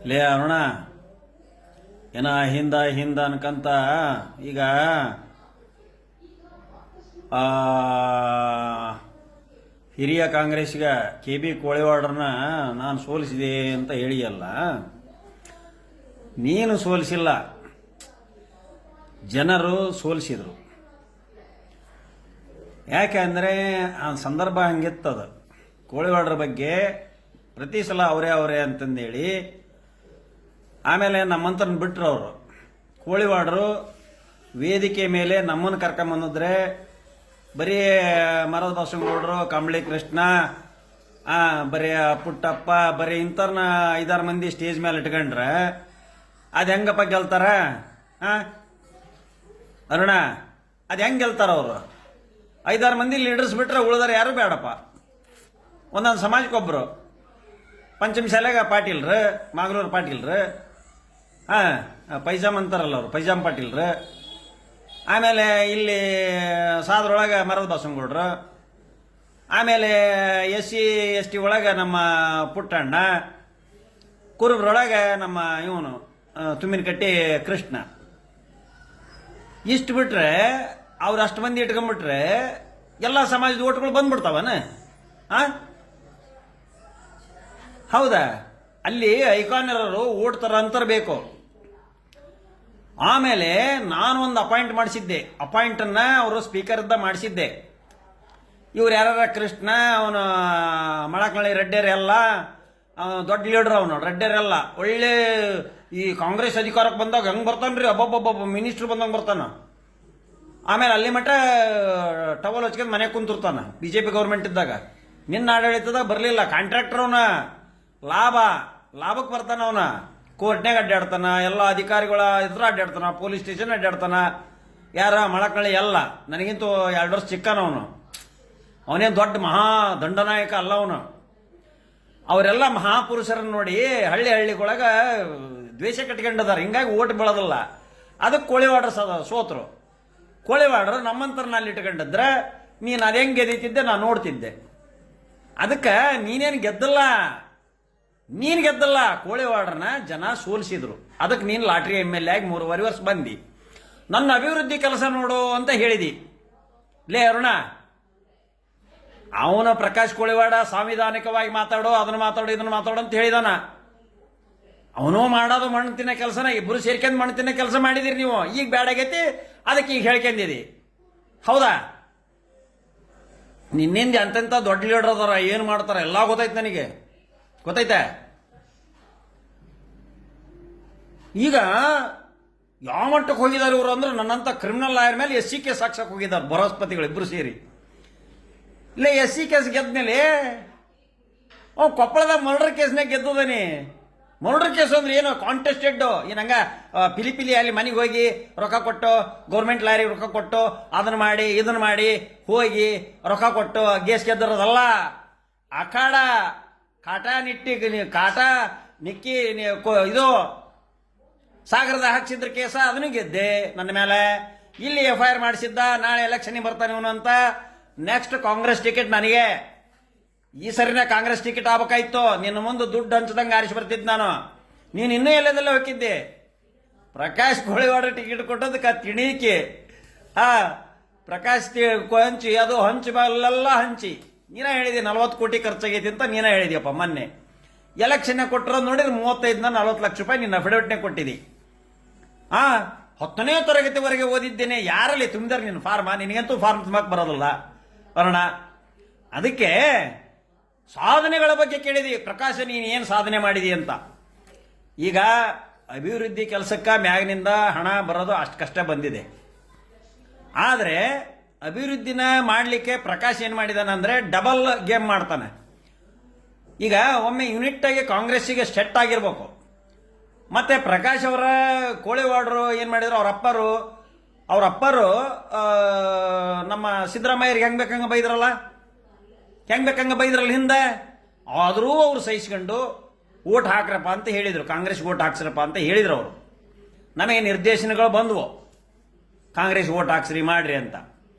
ಲೇ ಅರುಣ, ಏನ ಹಿಂದ ಅನ್ಕಂತ ಈಗ ಆ, ಹಿರಿಯ ಕಾಂಗ್ರೆಸ್ಗ KB ಕೋಳಿವಾಡ್ರನ್ನ ನಾನು ಸೋಲಿಸಿದೆ ಅಂತ ಹೇಳಿಯಲ್ಲ. ನೀನು ಸೋಲಿಸಿಲ್ಲ, ಜನರು ಸೋಲಿಸಿದ್ರು. ಯಾಕೆಂದರೆ ಆ ಸಂದರ್ಭ ಹಂಗಿತ್ತದ. ಕೋಳಿವಾಡ್ರ ಬಗ್ಗೆ ಪ್ರತಿ ಸಲ ಅವರೇ ಅಂತಂದೇಳಿ ಆಮೇಲೆ ನಮ್ಮಂತರನ್ನ ಬಿಟ್ಟರು ಅವರು. ಕೋಳಿವಾಡ್ರು ವೇದಿಕೆ ಮೇಲೆ ನಮ್ಮನ್ನು ಕರ್ಕೊಂಬಂದಿದ್ರೆ ಬರೀ ಮರದ ಬಸವನಗೌಡರು, ಕಂಬಳಿ ಕೃಷ್ಣ, ಬರೀ ಪುಟ್ಟಪ್ಪ, ಬರೀ ಇಂಥವ್ರನ್ನ 5-6 ಮಂದಿ ಸ್ಟೇಜ್ ಮೇಲೆ ಇಟ್ಕೊಂಡ್ರೆ ಅದು ಹೆಂಗಪ್ಪ ಗೆಲ್ತಾರ? ಅರುಣ, ಅದು ಹೆಂಗೆ ಗೆಲ್ತಾರ ಅವರು? 5-6 ಮಂದಿ ಲೀಡರ್ಸ್ ಬಿಟ್ರೆ ಉಳಿದಾರೆ ಯಾರು ಬೇಡಪ್ಪ. ಒಂದೊಂದು ಸಮಾಜಕ್ಕೊಬ್ರು. ಪಂಚಮಶಾಲೆಗ ಪಾಟೀಲ್ರು, ಮಾಗಲೂರು ಪಾಟೀಲ್ರು, ಪೈಜಾಮ್ ಅಂತಾರಲ್ಲ ಅವರು, ಪೈಜಾಮ್ ಪಾಟೀಲ್ರು. ಆಮೇಲೆ ಇಲ್ಲಿ ಸಾದ್ರೊಳಗೆ ಮರದ ಬಸವನಗೌಡ್ರು. ಆಮೇಲೆ SC/ST ಒಳಗೆ ನಮ್ಮ ಪುಟ್ಟಣ್ಣ, ಕುರುಬ್ರೊಳಗೆ ನಮ್ಮ ಇವನು ತುಮ್ಮಿನಕಟ್ಟಿ ಕೃಷ್ಣ. ಇಷ್ಟು ಬಿಟ್ರೆ ಅವ್ರು ಅಷ್ಟು ಮಂದಿ ಇಟ್ಕೊಂಡ್ಬಿಟ್ರೆ ಎಲ್ಲ ಸಮಾಜದ ಓಟ್ಗಳು ಬಂದ್ಬಿಡ್ತಾವನ? ಹೌದಾ? ಅಲ್ಲಿ ಐಕಾನ್ ಇರೋರು ಓಟ್ ತರ ಅಂತರಬೇಕು. ಆಮೇಲೆ ನಾನು ಒಂದು ಅಪಾಯಿಂಟ್ ಮಾಡಿಸಿದ್ದೆ. ಅಪಾಯಿಂಟನ್ನು ಅವರು ಸ್ಪೀಕರ್ ಇದ್ದ ಮಾಡಿಸಿದ್ದೆ. ಇವ್ರು ಯಾರ ಕೃಷ್ಣ, ಅವನು ಮಳಕಳ್ಳಿ ರೆಡ್ಡಿಯರೆಲ್ಲ ದೊಡ್ಡ ಲೀಡರ್, ಅವನು ರೆಡ್ಡಿಯರೆಲ್ಲ ಒಳ್ಳೆ ಈ ಕಾಂಗ್ರೆಸ್ ಅಧಿಕಾರಕ್ಕೆ ಬಂದಾಗ ಹೆಂಗೆ ಬರ್ತಾನ್ರಿ, ಒಬ್ಬೊಬ್ಬೊಬ್ಬ ಮಿನಿಸ್ಟ್ರು ಬಂದಂಗೆ ಬರ್ತಾನ. ಆಮೇಲೆ ಅಲ್ಲಿ ಮಟ್ಟ ಟವಲ್ ಹಚ್ಕೊಂಡು ಮನೆಗೆ ಕುಂತಿರ್ತಾನ BJP ಗೌರ್ಮೆಂಟ್ ಇದ್ದಾಗ. ನಿನ್ನ ಆಡಳಿತದಾಗ ಬರಲಿಲ್ಲ. ಕಾಂಟ್ರಾಕ್ಟರ್ ಅವನ, ಲಾಭಕ್ಕೆ ಬರ್ತಾನ ಅವನ. ಕೋರ್ಟ್ನಾಗ ಅಡ್ಡಾಡ್ತಾನ, ಎಲ್ಲ ಅಧಿಕಾರಿಗಳ ಎದುರು ಅಡ್ಡಾಡ್ತಾನ, ಪೊಲೀಸ್ ಸ್ಟೇಷನ್ ಅಡ್ಡಾಡ್ತಾನ. ಯಾರ ಮಳಕಳ್ಳಿ ಎಲ್ಲ ನನಗಿಂತೂ 2 ವರ್ಷ ಚಿಕ್ಕನ ಅವನು. ಅವನೇನು ದೊಡ್ಡ ಮಹಾ ದಂಡನಾಯಕ ಅಲ್ಲ ಅವನು. ಅವರೆಲ್ಲ ಮಹಾಪುರುಷರನ್ನು ನೋಡಿ ಹಳ್ಳಿಗೊಳಗೆ ದ್ವೇಷ ಕಟ್ಕೊಂಡಿದ್ದಾರೆ. ಹಿಂಗಾಗಿ ಓಟ್ ಬೀಳೋದಿಲ್ಲ. ಅದಕ್ಕೆ ಕೋಳಿವಾಡ್ರ ಸೋತರು. ಕೋಳಿವಾಡ್ರು ನಮ್ಮಂತರನ್ನ ಅಲ್ಲಿ ಇಟ್ಕೊಂಡಿದ್ರೆ ನೀನು ಅದು ಹೆಂಗೆ ಗೆದ್ದೀತಿದ್ದೆ ನಾನು ನೋಡ್ತಿದ್ದೆ. ಅದಕ್ಕೆ ನೀನೇನು ಗೆದ್ದಲ್ಲ, ಕೋಳಿವಾಡ್ರನ್ನ ಜನ ಸೋಲಿಸಿದ್ರು. ಅದಕ್ಕೆ ನೀನು ಲಾಟ್ರಿ MLA ಆಗಿ 3.5 ವರ್ಷ ಬಂದಿ. ನನ್ನ ಅಭಿವೃದ್ಧಿ ಕೆಲಸ ನೋಡು ಅಂತ ಹೇಳಿದಿ. ಲೇ ಅರುಣ, ಅವನ ಪ್ರಕಾಶ್ ಕೋಳಿವಾಡ ಸಾಂವಿಧಾನಿಕವಾಗಿ ಮಾತಾಡೋ, ಅದನ್ನ ಮಾತಾಡೋ, ಇದನ್ನ ಮಾತಾಡೋ ಅಂತ ಹೇಳಿದಾನ. ಅವನು ಮಾಡೋದು ಮಣ್ಣು ತಿನ್ನೋ ಕೆಲಸನ, ಇಬ್ಬರು ಸೇರ್ಕೊಂಡು ಮಣ್ಣು ತಿನ್ನೋ ಕೆಲಸ ಮಾಡಿದಿರಿ ನೀವು. ಈಗ ಬೇಡಾಗೈತಿ, ಅದಕ್ಕೆ ಈಗ ಹೇಳ್ಕೊಂಡಿದಿ. ಹೌದಾ? ನಿನ್ನಿಂದ ಎಂತೆಂಥ ದೊಡ್ಡ ಲೀಡರ್ ಅದಾರ, ಏನು ಮಾಡ್ತಾರ ಎಲ್ಲ ಗೊತ್ತೈತೆ ನನಗೆ, ಗೊತ್ತೈತೆ. ಈಗ ಯಾವ ಮಟ್ಟಕ್ಕೆ ಹೋಗಿದ್ದಾರೆ ಇವರು ಅಂದ್ರೆ, ನನ್ನಂತ ಕ್ರಿಮಿನಲ್ ಲಾಯರ್ ಮೇಲೆ SC ಕೇಸ್ ಹಾಕ್ಸಕ್ಕೆ ಹೋಗಿದ್ದಾರೆ ಬೃಹಸ್ಪತಿಗಳು ಇಬ್ಬರು ಸೇರಿ. ಇಲ್ಲ SC ಕೇಸ್ ಗೆದ್ಮೇಲೆ ಕೊಪ್ಪಳದ ಮರ್ಡರ್ ಕೇಸ್ನಾಗ ಗೆದ್ದದಾನೆ. ಮರ್ಡರ್ ಕೇಸ್ ಅಂದ್ರೆ ಏನು? ಕಾಂಟೆಸ್ಟೆಡ್. ಏನಂಗ ಪಿಲಿ ಅಲ್ಲಿ ಮನೆಗೆ ಹೋಗಿ ರೊಕ್ಕ ಕೊಟ್ಟು, ಗೌರ್ಮೆಂಟ್ ಲಾರಿಗೆ ರೊಕ್ಕ ಕೊಟ್ಟು, ಅದನ್ನ ಮಾಡಿ ಇದನ್ನ ಮಾಡಿ ಹೋಗಿ ರೊಕ್ಕ ಕೊಟ್ಟು ಕೇಸ್ ಗೆದ್ದರದಲ್ಲ. ಅಖಾಡ ಕಾಟ ನಿಕ್ಕಿ ಇದು ಸಾಗರದ ಹಾಕ್ಸಿದ್ರ ಕೇಸ, ಅದನ್ನು ಗೆದ್ದೆ ನನ್ನ ಮೇಲೆ. ಇಲ್ಲಿ FIR ಮಾಡಿಸಿದ್ದ, ನಾಳೆ ಎಲೆಕ್ಷನ್ಗೆ ಬರ್ತಾನೆ ಇವನು ಅಂತ. ನೆಕ್ಸ್ಟ್ ಕಾಂಗ್ರೆಸ್ ಟಿಕೆಟ್ ನನಗೆ. ಈ ಸರಿನ ಕಾಂಗ್ರೆಸ್ ಟಿಕೆಟ್ ಆಗ್ಬೇಕಾಯ್ತು. ನಿನ್ನ ಮುಂದೆ ದುಡ್ಡು ಹಂಚದಂಗೆ ಆರಿಸಿ ಬರ್ತಿದ್ದೆ ನಾನು. ನೀನು ಇನ್ನೂ ಎಲ್ಲದೆಲ್ಲ ಹೋಗಿದ್ದೆ. ಪ್ರಕಾಶ್ ಕೋಳಿವಾಡ ಟಿಕೆಟ್ ಕೊಟ್ಟದಕ್ಕೆ ತಿಣೀಕಿ. ಪ್ರಕಾಶ್ ಹಂಚಿ, ಅದು ಹಂಚಬಲ್ಲ ಹಂಚಿ. ನೀನ ಹೇಳಿದೆ 40 ಕೋಟಿ ಖರ್ಚಾಗೈತಿ ಅಂತ ನೀನ ಹೇಳಿದ್ಯಪ್ಪ ಮೊನ್ನೆ. ಎಲೆಕ್ಷನ್ ಕೊಟ್ಟಿರೋದು ನೋಡಿದ್ರೆ 35-40 ಲಕ್ಷ ರೂಪಾಯಿ ನಿನ್ನ ಅಫಿಡವಿಟ್ನೇ ಕೊಟ್ಟಿದ್ದಿ. 10ನೇ ತರಗತಿವರೆಗೆ ಓದಿದ್ದೇನೆ. ಯಾರಲ್ಲಿ ತುಂಬಿದಾರೆ ನಿನ್ನ ಫಾರ್ಮ? ನಿನಗಂತೂ ಫಾರ್ಮ್ ತುಂಬಕ್ಕೆ ಬರೋದಿಲ್ಲ ಅರುಣ. ಅದಕ್ಕೆ ಸಾಧನೆಗಳ ಬಗ್ಗೆ ಕೇಳಿದಿ. ಪ್ರಕಾಶ, ನೀನು ಏನು ಸಾಧನೆ ಮಾಡಿದಿ ಅಂತ. ಈಗ ಅಭಿವೃದ್ಧಿ ಕೆಲಸಕ್ಕೆ ಮ್ಯಾಗಿನಿಂದ ಹಣ ಬರೋದು ಅಷ್ಟು ಕಷ್ಟ ಬಂದಿದೆ. ಆದರೆ ಅಭಿವೃದ್ಧಿನ ಮಾಡಲಿಕ್ಕೆ ಪ್ರಕಾಶ್ ಏನು ಮಾಡಿದಾನೆ ಅಂದರೆ ಡಬಲ್ ಗೇಮ್ ಮಾಡ್ತಾನೆ. ಈಗ ಒಮ್ಮೆ ಯೂನಿಟ್ ಆಗಿ ಕಾಂಗ್ರೆಸ್ಸಿಗೆ ಸೆಟ್ ಆಗಿರ್ಬೇಕು. ಮತ್ತೆ ಪ್ರಕಾಶ್ ಅವರ ಕೋಳಿವಾಡ್ರು ಏನು ಮಾಡಿದ್ರು, ಅವ್ರ ಅಪ್ಪರು ನಮ್ಮ ಸಿದ್ದರಾಮಯ್ಯರಿಗೆ ಹೆಂಗೆ ಬೇಕಂಗೆ ಬೈದ್ರಲ್ಲ ಹಿಂದೆ. ಆದರೂ ಅವ್ರು ಸಹಿಸ್ಕೊಂಡು ಓಟ್ ಹಾಕ್ರಪ್ಪ ಅಂತ ಹೇಳಿದರು, ಕಾಂಗ್ರೆಸ್ ಓಟ್ ಹಾಕ್ಸ್ರಪ್ಪ ಅಂತ ಹೇಳಿದ್ರು ಅವರು. ನಮಗೆ ನಿರ್ದೇಶನಗಳು ಬಂದವು, ಕಾಂಗ್ರೆಸ್ ಓಟ್ ಹಾಕ್ಸ್ರಿ ಮಾಡ್ರಿ ಅಂತ.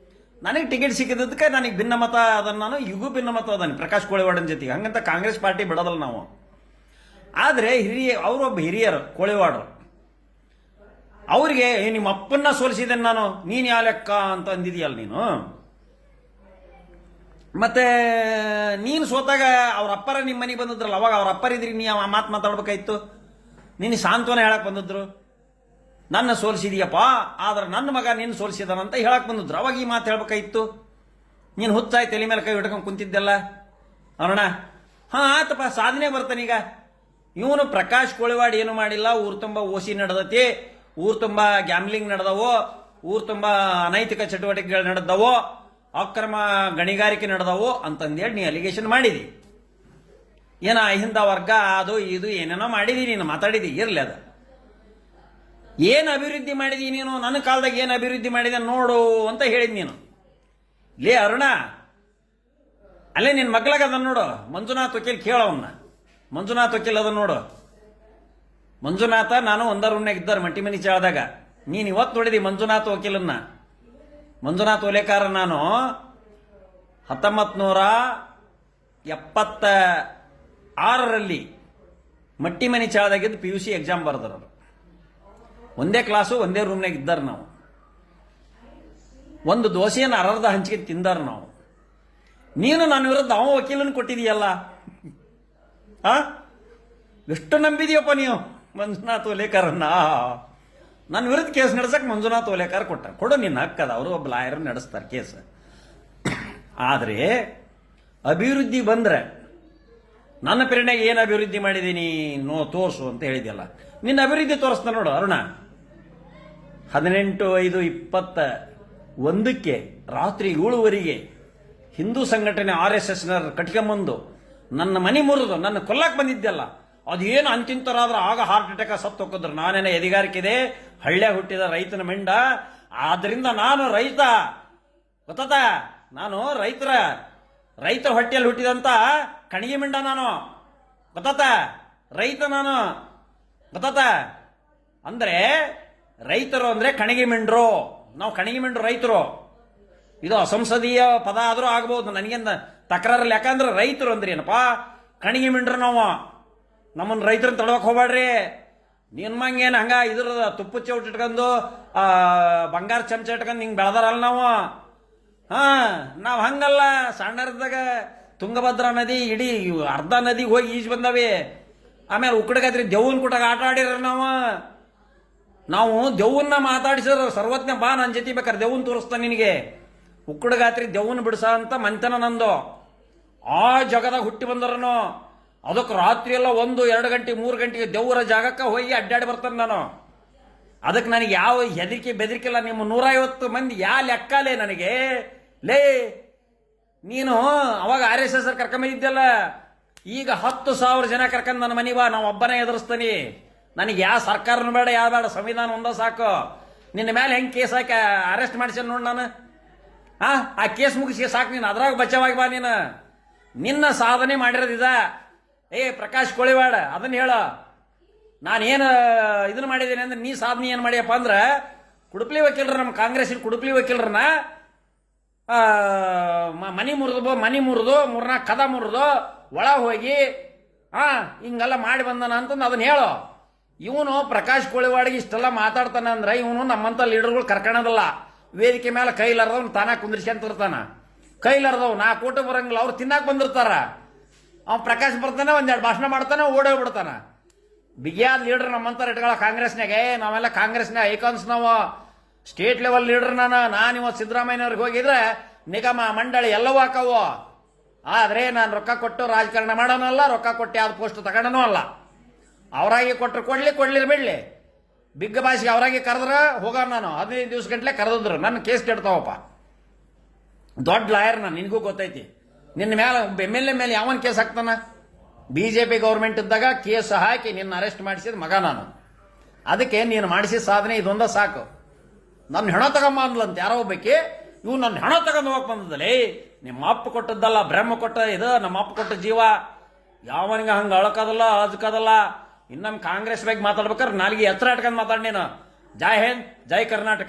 ನನಗೆ ಟಿಕೆಟ್ ಸಿಕ್ಕಿದ್ದಕ್ಕೆ ನನಗೆ ಭಿನ್ನಮತ ಅದನ್ನು, ನಾನು ಈಗೂ ಭಿನ್ನಮತ ಅದಾನೆ ಪ್ರಕಾಶ್ ಕೋಳಿವಾಡನ ಜೊತೆಗೆ. ಹಂಗಂತ ಕಾಂಗ್ರೆಸ್ ಪಾರ್ಟಿ ಬಿಡೋದಲ್ಲ ನಾವು. ಆದರೆ ಅವರೊಬ್ಬ ಹಿರಿಯರು ಕೋಳಿವಾಡರು, ಅವ್ರಿಗೆ ನಿಮ್ಮ ಅಪ್ಪನ್ನ ಸೋಲಿಸಿದ್ದೇನೆ ನಾನು, ನೀನು ಯಾವ ಲೆಕ್ಕ ಅಂತ ಅಂದಿದೀಯಲ್ಲ ನೀನು. ಮತ್ತೆ ನೀನು ಸೋತಾಗ ಅವ್ರ ಅಪ್ಪರ ನಿಮ್ಮ ಮನೆಗೆ ಬಂದಿದ್ರಲ್ಲ, ಅವಾಗ ಅವ್ರ ಅಪ್ಪರಿದ್ರಿ ನೀ ಆ ಮಾತು ಮಾತಾಡ್ಬೇಕಾಯ್ತು. ನೀನು ಸಾಂತ್ವನ ಹೇಳಕ್ ಬಂದಿದ್ರು, ನನ್ನ ಸೋಲಿಸಿದೀಯಪ್ಪ, ಆದ್ರೆ ನನ್ನ ಮಗ ನೀನು ಸೋಲಿಸಿದಾನಂತ ಹೇಳಕ್ ಬಂದಿದ್ರು. ಅವಾಗ ಈ ಮಾತು ಹೇಳ್ಬೇಕಾಯ್ತು. ನೀನು ಹುಚ್ಚಾಯ್ ತಲೆ ಮೇಲೆ ಕೈ ಹಿಡ್ಕೊಂಡು ಕುಂತಿದ್ದೆಲ್ಲ ಅರುಣ. ಹಾ ಆತಪ್ಪ, ಸಾಧನೆ ಬರ್ತಾನೀಗ. ಇವನು ಪ್ರಕಾಶ್ ಕೋಳಿವಾಡ್ ಏನು ಮಾಡಿಲ್ಲ. ಊರು ತುಂಬ ಓಸಿ ನಡೆದತಿ, ಊರು ತುಂಬ ಗ್ಯಾಮ್ಲಿಂಗ್ ನಡೆದವೋ, ಊರು ತುಂಬ ಅನೈತಿಕ ಚಟುವಟಿಕೆಗಳು ನಡೆದವೋ, ಅಕ್ರಮ ಗಣಿಗಾರಿಕೆ ನಡೆದವೋ ಅಂತಂದೇಳಿ ನೀ ಅಲಿಗೇಷನ್ ಮಾಡಿದಿ. ಏನ ಅಹಿಂದ ವರ್ಗ ಅದು ಇದು ಏನೇನೋ ಮಾಡಿದಿ, ನೀನು ಮಾತಾಡಿದಿ, ಇರ್ಲಿ ಅದು. ಏನು ಅಭಿವೃದ್ಧಿ ಮಾಡಿದಿ ನೀನು, ನನ್ನ ಕಾಲದಾಗ ಏನು ಅಭಿವೃದ್ಧಿ ಮಾಡಿದೆ ನೋಡು ಅಂತ ಹೇಳಿದ್ ನೀನು. ಲೇ ಅರುಣ, ಅಲ್ಲೇ ನಿನ್ನ ಮಗ್ಲಾಗ ಅದನ್ನ ನೋಡು, ಮಂಜುನಾಥ್ ವಕೀಲ್, ಕೇಳವನ್ನ. ಮಂಜುನಾಥ್ ವಕೀಲ್ ಅದನ್ನ ನೋಡು. ಮಂಜುನಾಥ ನಾನು ಒಂದ ರೂಮ್ನಾಗ ಇದ್ದಾರೆ ಮಟ್ಟಿ ಮನಿ ಚಾಳದಾಗ. ನೀನು ಇವತ್ತು ನೋಡಿದಿ ಮಂಜುನಾಥ್ ವಕೀಲನ್ನ. ಮಂಜುನಾಥ್ ಓಲೇಕಾರ ನಾನು 1976ರಲ್ಲಿ ಮಟ್ಟಿ ಮನಿ ಚಾಳದಾಗಿದ್ದು PUC ಎಕ್ಸಾಮ್ ಬರ್ದರು. ಒಂದೇ ಕ್ಲಾಸು ಒಂದೇ ರೂಮ್ನಾಗ ಇದ್ದಾರೆ ನಾವು. ಒಂದು ದೋಸೆಯನ್ನು ಅರ್ಧ ಹಂಚಿಗೆ ತಿಂದಾರ ನಾವು. ನೀನು ನನ್ನ ವಿರುದ್ಧ ಅವ ವಕೀಲನ್ನು ಕೊಟ್ಟಿದೀಯಲ್ಲ, ಎಷ್ಟು ನಂಬಿದೀಯಪ್ಪ ನೀವು ಮಂಜುನಾಥ್ ಓಲೇಕರನ್ನ. ನನ್ನ ವಿರುದ್ಧ ಕೇಸ್ ನಡೆಸಕ್ಕೆ ಮಂಜುನಾಥ್ ಓಲೇಕರ್ ಕೊಡು, ನಿನ್ನ ಹಕ್ಕದ. ಅವರು ಒಬ್ಬ ಲಾಯರ್ ನಡೆಸ್ತಾರೆ ಕೇಸ್. ಆದರೆ ಅಭಿವೃದ್ಧಿ ಬಂದ್ರೆ ನನ್ನ ಪ್ರೇರಣೆಗೆ ಏನು ಅಭಿವೃದ್ಧಿ ಮಾಡಿದ್ದೀನಿ ತೋರಿಸು ಅಂತ ಹೇಳಿದ್ಯಲ್ಲ. ನಿನ್ನ ಅಭಿವೃದ್ಧಿ ತೋರಿಸ್ತಾ ನೋಡು ಅರುಣ. 18/5/21 ರಾತ್ರಿ 7 ಹಿಂದೂ ಸಂಘಟನೆ RSSನ ಕಟ್ಕೊಂಬಂದು ನನ್ನ ಮನೆ ಮುರಿದು ನನ್ನ ಕೊಲ್ಲಕ್ಕೆ ಬಂದಿದ್ದೆಲ್ಲ, ಅದೇನು ಅಂತಿಂತರಾದ್ರೆ ಆಗ ಹಾರ್ಟ್ ಅಟ್ಯಾಕ್ ಸತ್ತು ಹೋಗಿದ್ರು. ನಾನೇನ ಎದಿಗಾರಿಕೆದೆ, ಹಳ್ಳ್ಯಾಗ ಹುಟ್ಟಿದ ರೈತನ ಮೆಂಡ. ಆದ್ರಿಂದ ನಾನು ರೈತ, ಗೊತ್ತಾತ? ನಾನು ರೈತರ ಹೊಟ್ಟೆಯಲ್ಲಿ ಹುಟ್ಟಿದಂತ ಕಣಿಗೆ ಮೆಂಡ ನಾನು, ಗೊತ್ತಾತ? ರೈತ ನಾನು, ಗೊತ್ತಾತ? ಅಂದ್ರೆ ರೈತರು ಅಂದ್ರೆ ಕಣಿಗೆ ಮೆಂಡ್ರು, ನಾವು ಕಣಿಗೆ ಮೆಂಡ್ರು ರೈತರು. ಇದು ಅಸಂಸದೀಯ ಪದ ಆದ್ರೂ ಆಗ್ಬಹುದು, ನನಗೇನು ತಕರಾರಲ್ಲಿ. ಯಾಕಂದ್ರೆ ರೈತರು ಅಂದ್ರೆ ಏನಪ್ಪಾ, ಕಣಿಗೆ ಮಿಂಡ್ರು ನಾವು. ನಮ್ಮನ್ನ ರೈತರನ್ನ ತಡವಕ್ ಹೋಗ್ಬೇಡ್ರಿ. ನಿನ್ಮಂಗೇನು ಹಂಗ ಇದ್ರ ತುಪ್ಪ ಚೌಟ್ ಇಟ್ಕೊಂಡು ಬಂಗಾರ ಚಮಚ ಇಟ್ಕೊಂಡು ಹಿಂಗೆ ಬೆಳೆದಾರಲ್ಲ ನಾವು. ನಾವು ಹಂಗಲ್ಲ. ಸಣ್ಣದಾಗ ತುಂಗಭದ್ರಾ ನದಿ ಇಡೀ ಅರ್ಧ ನದಿಗೆ ಹೋಗಿ ಈಜ್ ಬಂದವಿ. ಆಮೇಲೆ ಉಕ್ಕಡಗಾದ್ರಿ ದೆವ್ವನ್ ಕೂಟಾಗ ಆಟ ಆಡಿರ ನಾವು ದೆವ್ವನ್ನ ಮಾತಾಡಿಸಿದ್ರು. ಸರ್ವಜ್ಞ ಬಾ ನನ್ನ ಜೊತೆ ಬೇಕಾರೆ ದೆವ್ವನ್ ತೋರಿಸ್ತಾನೆ ನಿನಗೆ. ಉಕ್ಕಡಗಾತ್ರಿ ದೆವ್ವನ್ ಬಿಡಿಸ ಅಂತ ಮಂತನ ನಂದು. ಆ ಜಗದಾಗ ಹುಟ್ಟಿ ಬಂದರನು. ಅದಕ್ಕೆ ರಾತ್ರಿ ಎಲ್ಲ 1, 2 ಗಂಟೆ 3 ಗಂಟೆಗೆ ದೆವ್ವರ ಜಾಗಕ್ಕೆ ಹೋಗಿ ಅಡ್ಡಾಡಿ ಬರ್ತಾನೆ ನಾನು. ಅದಕ್ಕೆ ನನಗೆ ಯಾವ ಹೆದರಿಕೆ ಬೆದರಿಕೆಲ್ಲ. ನಿಮ್ಮ 150 ಮಂದಿ ಯಾ ಲೆಕ್ಕಲೇ ನನಗೆ. ಲೇ ನೀನು ಅವಾಗ RSS ಕರ್ಕೊಂಬಂದಿದ್ದಲ್ಲ, ಈಗ 10,000 ಜನ ಕರ್ಕೊಂಡು ನನ್ನ ಮನೆ ಬಾ, ನಾವು ಒಬ್ಬನೇ ಎದುರಿಸ್ತಾನೆ. ನನಗೆ ಯಾವ ಸರ್ಕಾರನೂ ಬೇಡ, ಯಾವ ಬೇಡ, ಸಂವಿಧಾನ ಒಂದ ಸಾಕು. ನಿನ್ನ ಮೇಲೆ ಹೆಂಗೆ ಕೇಸ್ ಹಾಕಿ ಅರೆಸ್ಟ್ ಮಾಡಿಸೇನೆ ನೋಡಿ ನಾನು. ಆ ಕೇಸ್ ಮುಗಿಸಿ ಸಾಕು, ನೀನು ಅದ್ರಾಗ ಬಚಾವಾಗಿ ಬಾ. ನೀನು ನಿನ್ನ ಸಾಧನೆ ಮಾಡಿರೋದಿದ. ಪ್ರಕಾಶ್ ಕೋಳಿವಾಡ ಅದನ್ನ ಹೇಳ. ನಾನೇನು ಇದನ್ನ ಮಾಡಿದ್ದೇನೆ ಅಂದ್ರೆ, ನೀ ಸಾಧನೆ ಏನು ಮಾಡಿಯಪ್ಪ ಅಂದ್ರೆ, ಕುಡುಪ್ಲಿ ವಕೀಲರು, ನಮ್ಮ ಕಾಂಗ್ರೆಸ್ಸಿನ ಕುಡುಪ್ಲಿ ವಕೀಲರನ್ನ ಮನಿ ಮುರಿದು 3-4 ಕದ ಮುರಿದು ಒಳ ಹೋಗಿ ಹಿಂಗೆಲ್ಲ ಮಾಡಿ ಬಂದನ ಅಂತಂದು ಅದನ್ನ ಹೇಳು. ಇವನು ಪ್ರಕಾಶ್ ಕೋಳಿವಾಡಿಗೆ ಇಷ್ಟೆಲ್ಲ ಮಾತಾಡ್ತಾನೆ ಅಂದ್ರೆ, ಇವನು ನಮ್ಮಂತ ಲೀಡರ್ಗಳು ಕರ್ಕೊಳ್ಳೋದಲ್ಲ. ವೇದಿಕೆ ಮೇಲೆ ಕೈಲಾರ್ದವ್ನು ತಾನ ಕುಂದ್ರಿಸ್ಕೊಂತಿರ್ತಾನ. ಕೈಲಾರ್ದವ್ 4 ಕೋಟಿ ಬರಂಗಿಲ್ಲ, ಅವ್ರು ತಿನ್ನಾಕ್ ಬಂದಿರ್ತಾರ. ಅವ್ನು ಪ್ರಕಾಶ್ ಬರ್ತಾನೆ, 1-2 ಭಾಷಣ ಮಾಡ್ತಾನೆ, ಓಡೋಗ್ಬಿಡ್ತಾನ. ಬಿಗಿಯಾದ ಲೀಡರ್ ನಮ್ಮಂತ ಇಟ್ಕೊಳ್ಳೋ ಕಾಂಗ್ರೆಸ್ನಾಗೆ. ನಾವೆಲ್ಲ ಕಾಂಗ್ರೆಸ್ನ ಐಕಾನ್ಸ್, ನಾವು ಸ್ಟೇಟ್ ಲೆವೆಲ್ ಲೀಡರ್. ನಾನು ಇವತ್ತು ಸಿದ್ದರಾಮಯ್ಯವ್ರಿಗೆ ಹೋಗಿದ್ರೆ ನಿಗಮ ಮಂಡಳಿ ಎಲ್ಲವೂ ಹಾಕವು. ಆದ್ರೆ ನಾನು ರೊಕ್ಕ ಕೊಟ್ಟು ರಾಜಕಾರಣ ಮಾಡೋನಲ್ಲ, ರೊಕ್ಕ ಕೊಟ್ಟು ಯಾವ್ದು ಪೋಸ್ಟ್ ತಗೊಂಡನೂ ಅಲ್ಲ. ಅವರಾಗಿ ಕೊಟ್ಟರು ಕೊಡ್ಲಿ ಬಿಡ್ಲಿ. ಬಿಗ್ ಬಾಸ್ಗೆ ಅವರಾಗಿ ಕರೆದ್ರೆ ಹೋಗೋಣ. ನಾನು 15 ದಿವಸ ಗಂಟ್ಲೆ ಕರೆದಿದ್ರು. ನನ್ನ ಕೇಸ್ ಕೆಡ್ತಾವಪ್ಪ. ದೊಡ್ಡ ಲಾಯರ್ ನಾನು, ನಿನಗೂ ಗೊತ್ತೈತಿ. ನಿನ್ನ ಮೇಲೆ MLA ಮೇಲೆ ಯಾವನ್ ಕೇಸ್ ಹಾಕ್ತಾನ? BJP ಗೌರ್ಮೆಂಟ್ ಇದ್ದಾಗ ಕೇಸ್ ಹಾಕಿ ನಿನ್ನ ಅರೆಸ್ಟ್ ಮಾಡಿಸಿದ ಮಗ ನಾನು. ಅದಕ್ಕೆ ನೀನು ಮಾಡಿಸಿದ ಸಾಧನೆ ಇದೊಂದ ಸಾಕು. ನನ್ನ ಹೆಣ ತಗೊಂಬ ಅಂದ್ಲಂತ ಯಾರೋ ಒಬ್ಬಕ್ಕೆ. ಇವು ನನ್ನ ಹೆಣ ತಗೊಂಡು ಹೋಗಕ್ ಬಂದದಲ್ಲಿ, ನಿಮ್ಮ ಅಪ್ಪ ಕೊಟ್ಟದ್ದಲ್ಲ, ಬ್ರಹ್ಮ ಕೊಟ್ಟ ಇದು, ನಮ್ಮ ಅಪ್ಪ ಕೊಟ್ಟ ಜೀವ. ಯಾವನಿಗೆ ಹಂಗೆ ಅಳಕದಲ್ಲ ಅಜ್ಕದಲ್ಲ. ಇನ್ನೊಮ್ಮೆ ಕಾಂಗ್ರೆಸ್ ಬಗ್ಗೆ ಮಾತಾಡ್ಬೇಕಾದ್ರೆ ನಾಲ್ಗೆ ಎತ್ತರ ಇಟ್ಕೊಂಡು ಮಾತಾಡಿ ನೀನು. ಜೈ ಹಿಂದ್, ಜೈ ಕರ್ನಾಟಕ.